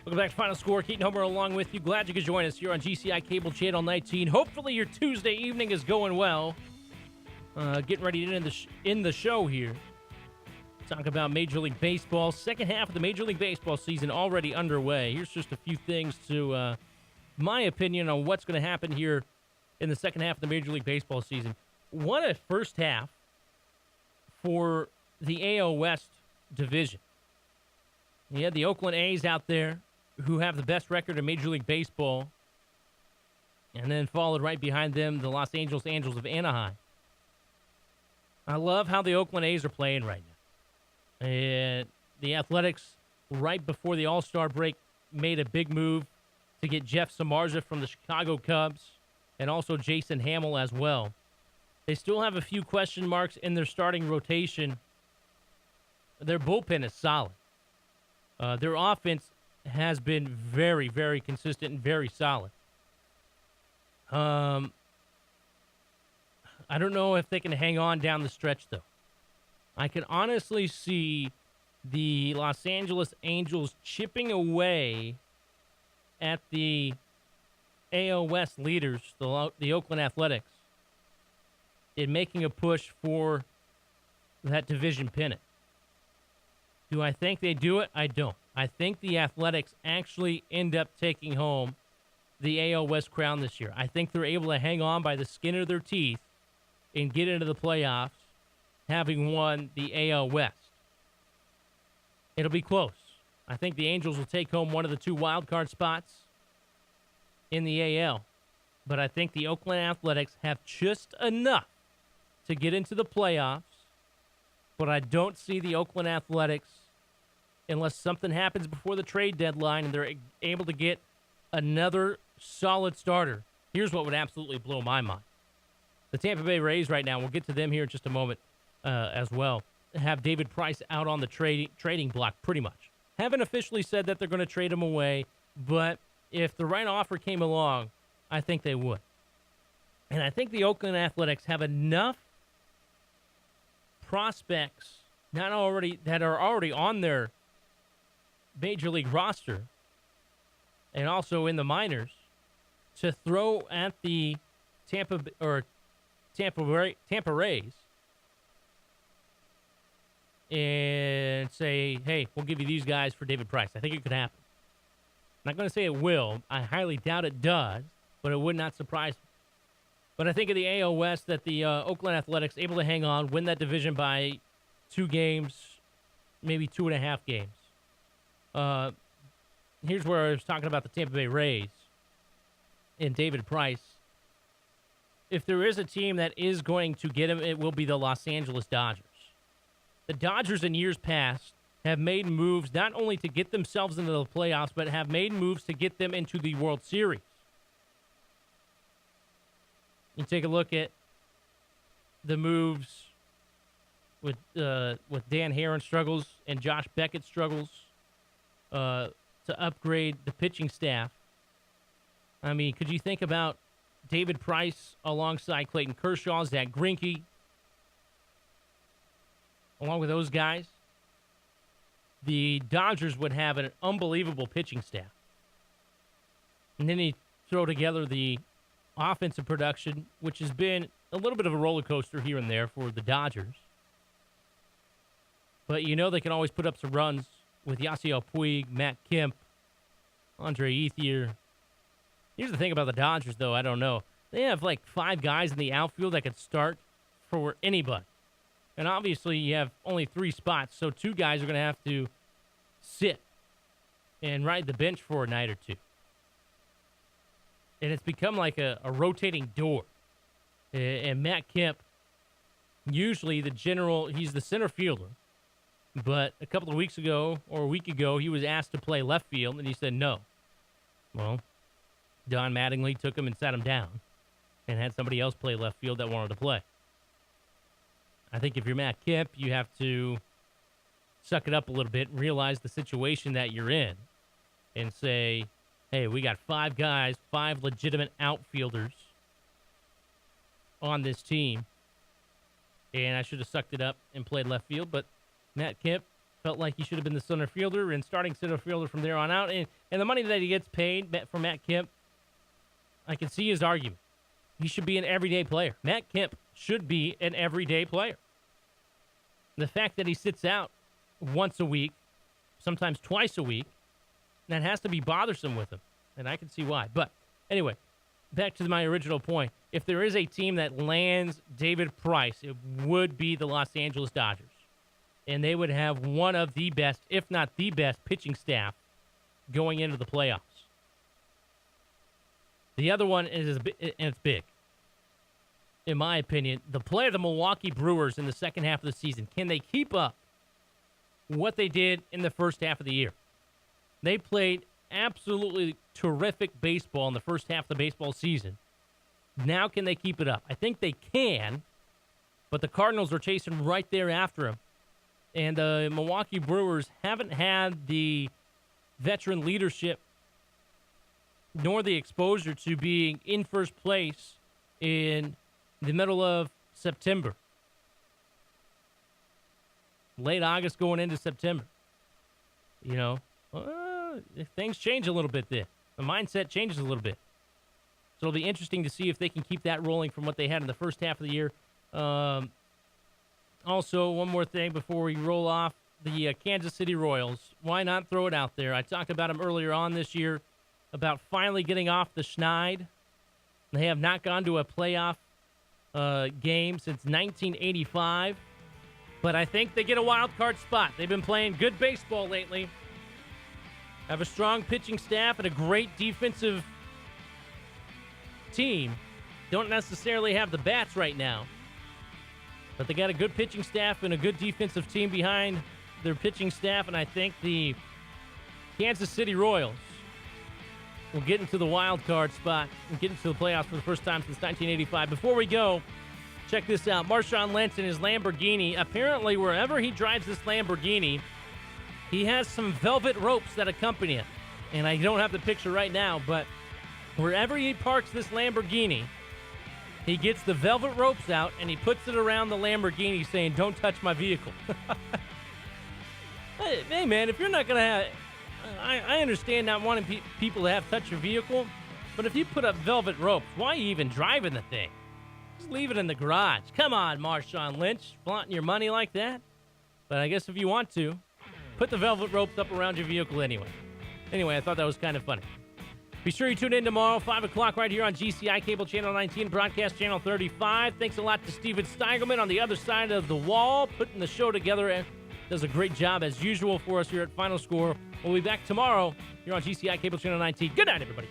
Welcome back to Final Score. Keaton Homer along with you. Glad you could join us here on GCI Cable Channel 19. Hopefully your Tuesday evening is going well. Getting ready to end the show here. Talk about Major League Baseball. Second half of the Major League Baseball season already underway. Here's just a few things to my opinion on what's going to happen here in the second half of the Major League Baseball season. What a first half for the AL West division. You had the Oakland A's out there who have the best record in Major League Baseball, and then followed right behind them the Los Angeles Angels of Anaheim. I love how the Oakland A's are playing right now. And the Athletics, right before the All-Star break, made a big move to get Jeff Samardzija from the Chicago Cubs and also Jason Hamill as well. They still have a few question marks in their starting rotation. Their bullpen is solid. Their offense has been very, very consistent and very solid. I don't know if they can hang on down the stretch, though. I can honestly see the Los Angeles Angels chipping away at the AL West leaders, the Oakland Athletics, in making a push for that division pennant. Do I think they do it? I don't. I think the Athletics actually end up taking home the AL West crown this year. I think they're able to hang on by the skin of their teeth and get into the playoffs, having won the AL West. It'll be close. I think the Angels will take home one of the two wild card spots in the AL. But I think the Oakland Athletics have just enough to get into the playoffs. But I don't see the Oakland Athletics, unless something happens before the trade deadline and they're able to get another solid starter. Here's what would absolutely blow my mind. The Tampa Bay Rays right now, we'll get to them here in just a moment as well, have David Price out on the trading block pretty much. Haven't officially said that they're going to trade him away, but if the right offer came along, I think they would. And I think the Oakland Athletics have enough prospects that are already on their major league roster and also in the minors to throw at the Tampa Rays and say, hey, we'll give you these guys for David Price. I think it could happen. I'm not going to say it will. I highly doubt it does, but it would not surprise me. But I think of the AL West that the Oakland Athletics able to hang on, win that division by 2 games, maybe 2.5 games. Here's where I was talking about the Tampa Bay Rays and David Price. If there is a team that is going to get him, it will be the Los Angeles Dodgers. The Dodgers in years past have made moves not only to get themselves into the playoffs, but have made moves to get them into the World Series. You take a look at the moves with Dan Herron struggles and Josh Beckett struggles to upgrade the pitching staff. I mean, could you think about David Price alongside Clayton Kershaw, Zach Greinke, along with those guys? The Dodgers would have an unbelievable pitching staff. And then you throw together the offensive production, which has been a little bit of a roller coaster here and there for the Dodgers. But you know they can always put up some runs with Yasiel Puig, Matt Kemp, Andre Ethier. Here's the thing about the Dodgers, though, I don't know. They have like 5 guys in the outfield that could start for anybody. And obviously you have only 3 spots, so 2 guys are going to have to sit and ride the bench for a night or 2. And it's become like a rotating door. And Matt Kemp, usually he's the center fielder. But a couple of weeks ago, or a week ago, he was asked to play left field, and he said no. Well, Don Mattingly took him and sat him down and had somebody else play left field that wanted to play. I think if you're Matt Kemp, you have to suck it up a little bit and realize the situation that you're in and say, hey, we got 5 guys, 5 legitimate outfielders on this team, and I should have sucked it up and played left field, but Matt Kemp Felt like he should have been the center fielder and starting center fielder from there on out. And the money that he gets paid for Matt Kemp, I can see his argument. He should be an everyday player. Matt Kemp should be an everyday player. The fact that he sits out once a week, sometimes twice a week, that has to be bothersome with him. And I can see why. But anyway, back to my original point. If there is a team that lands David Price, it would be the Los Angeles Dodgers. And they would have one of the best, if not the best, pitching staff going into the playoffs. The other one is, and it's big, in my opinion, the play of the Milwaukee Brewers in the second half of the season. Can they keep up what they did in the first half of the year? They played absolutely terrific baseball in the first half of the baseball season. Now can they keep it up? I think they can, but the Cardinals are chasing right there after them. And the Milwaukee Brewers haven't had the veteran leadership nor the exposure to being in first place in the middle of September. Late August going into September. You know, things change a little bit there. The mindset changes a little bit. So it'll be interesting to see if they can keep that rolling from what they had in the first half of the year. Also, one more thing before we roll off, the Kansas City Royals. Why not throw it out there? I talked about them earlier on this year, about finally getting off the schneid. They have not gone to a playoff game since 1985, but I think they get a wild card spot. They've been playing good baseball lately. Have a strong pitching staff and a great defensive team. Don't necessarily have the bats right now, but they got a good pitching staff and a good defensive team behind their pitching staff, and I think the Kansas City Royals will get into the wild card spot and get into the playoffs for the first time since 1985. Before we go, check this out. Marshawn Lynch and his Lamborghini. Apparently, wherever he drives this Lamborghini, he has some velvet ropes that accompany it. And I don't have the picture right now, but wherever he parks this Lamborghini, he gets the velvet ropes out and he puts it around the Lamborghini saying, "Don't touch my vehicle." Hey, man, if you're not going to have... I understand not wanting people to have touch your vehicle, but if you put up velvet ropes, why are you even driving the thing? Just leave it in the garage. Come on, Marshawn Lynch, flaunting your money like that. But I guess if you want to, put the velvet ropes up around your vehicle anyway. Anyway, I thought that was kind of funny. Be sure you tune in tomorrow, 5 o'clock, right here on GCI Cable Channel 19, Broadcast Channel 35. Thanks a lot to Steven Steigelman on the other side of the wall, putting the show together. And does a great job, as usual, for us here at Final Score. We'll be back tomorrow here on GCI Cable Channel 19. Good night, everybody.